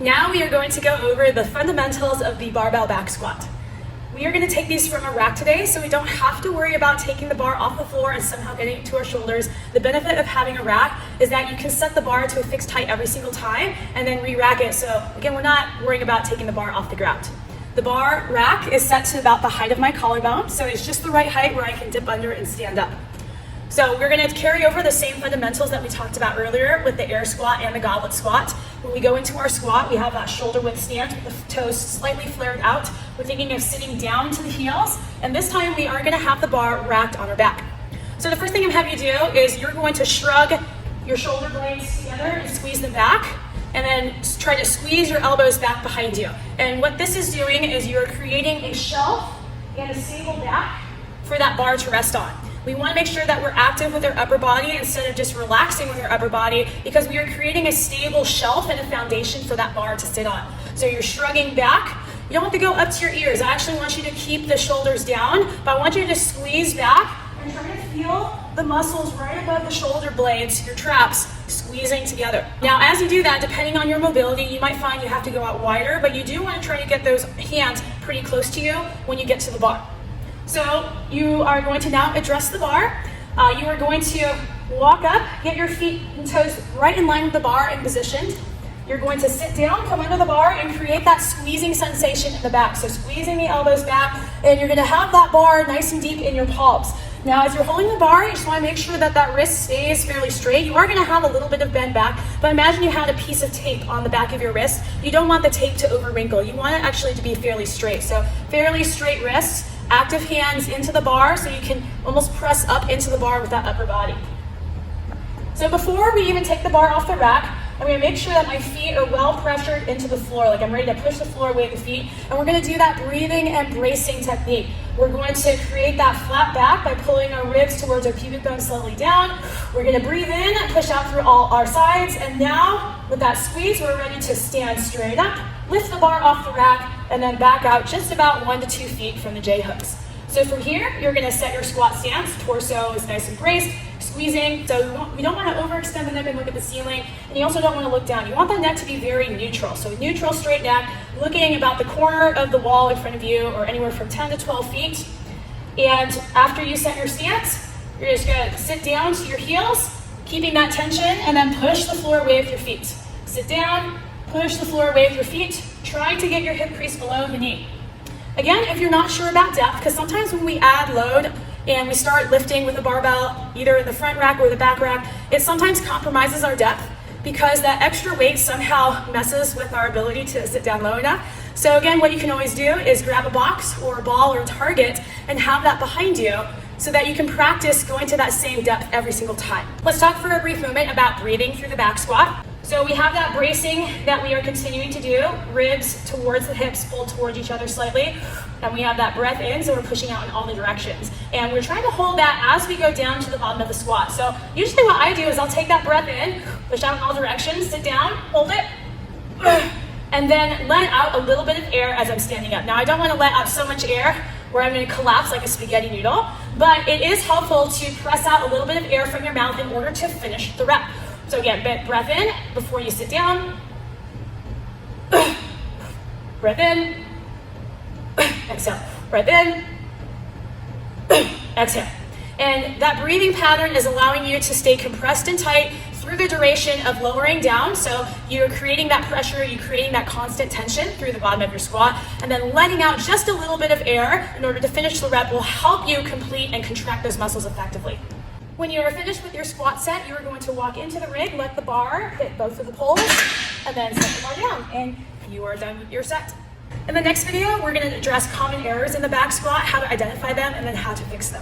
Now we are going to go over the fundamentals of the barbell back squat. We are going to take these from a rack today, so we don't have to worry about taking the bar off the floor and somehow getting it to our shoulders. The benefit of having a rack is that you can set the bar to a fixed height every single time and then re-rack it. So again, we're not worrying about taking the bar off the ground. The bar rack is set to about the height of my collarbone, so it's just the right height where I can dip under and stand up. So we're going to carry over the same fundamentals that we talked about earlier with the air squat and the goblet squat. When we go into our squat, we have that shoulder width stance with the toes slightly flared out. We're thinking of sitting down to the heels, and this time we are going to have the bar racked on our back. So the first thing I'm having you do is you're going to shrug your shoulder blades together and squeeze them back, and then try to squeeze your elbows back behind you. And what this is doing is you're creating a shelf and a stable back for that bar to rest on. We want to make sure that we're active with our upper body instead of just relaxing with our upper body, because we are creating a stable shelf and a foundation for that bar to sit on. So you're shrugging back. You don't have to go up to your ears. I actually want you to keep the shoulders down, but I want you to squeeze back and try to feel the muscles right above the shoulder blades, your traps, squeezing together. Now, as you do that, depending on your mobility, you might find you have to go out wider, but you do want to try to get those hands pretty close to you when you get to the bar. So you are going to now address the bar. You are going to walk up, get your feet and toes right in line with the bar and positioned. You're going to sit down, come under the bar, and create that squeezing sensation in the back. So squeezing the elbows back, and you're going to have that bar nice and deep in your palms. Now, as you're holding the bar, you just want to make sure that that wrist stays fairly straight. You are going to have a little bit of bend back, but imagine you had a piece of tape on the back of your wrist. You don't want the tape to over wrinkle. You want it actually to be fairly straight. So fairly straight wrists. Active hands into the bar so you can almost press up into the bar with that upper body. So before we even take the bar off the rack, I'm going to make sure that my feet are well pressured into the floor, like I'm ready to push the floor away with the feet. And we're going to do that breathing and bracing technique. We're going to create that flat back by pulling our ribs towards our pubic bone slowly down. We're going to breathe in and push out through all our sides. And now, with that squeeze, we're ready to stand straight up, lift the bar off the rack, and then back out just about 1 to 2 feet from the J hooks. So from here, you're going to set your squat stance. Torso is nice and braced, squeezing. So you don't want to overextend the neck and look at the ceiling, and you also don't want to look down. You want the neck to be very neutral. So neutral, straight neck, looking about the corner of the wall in front of you, or anywhere from 10 to 12 feet. And after you set your stance, you're just going to sit down to your heels, keeping that tension, and then push the floor away with your feet. Sit down, push the floor away with your feet, trying to get your hip crease below the knee. Again, if you're not sure about depth, because sometimes when we add load and we start lifting with a barbell, either in the front rack or the back rack, it sometimes compromises our depth because that extra weight somehow messes with our ability to sit down low enough. So again, what you can always do is grab a box or a ball or a target and have that behind you so that you can practice going to that same depth every single time. Let's talk for a brief moment about breathing through the back squat. So we have that bracing that we are continuing to do, ribs towards the hips, pulled towards each other slightly. And we have that breath in, so we're pushing out in all the directions. And we're trying to hold that as we go down to the bottom of the squat. So usually what I do is I'll take that breath in, push out in all directions, sit down, hold it, and then let out a little bit of air as I'm standing up. Now I don't want to let out so much air where I'm going to collapse like a spaghetti noodle, but it is helpful to press out a little bit of air from your mouth in order to finish the rep. So again, breath in before you sit down. Breath in. Exhale. Breath in. Exhale. And that breathing pattern is allowing you to stay compressed and tight through the duration of lowering down. So you're creating that pressure, you're creating that constant tension through the bottom of your squat, and then letting out just a little bit of air in order to finish the rep will help you complete and contract those muscles effectively. When you are finished with your squat set, you are going to walk into the rig, let the bar hit both of the poles, and then set the bar down, and you are done with your set. In the next video, we're going to address common errors in the back squat, how to identify them, and then how to fix them.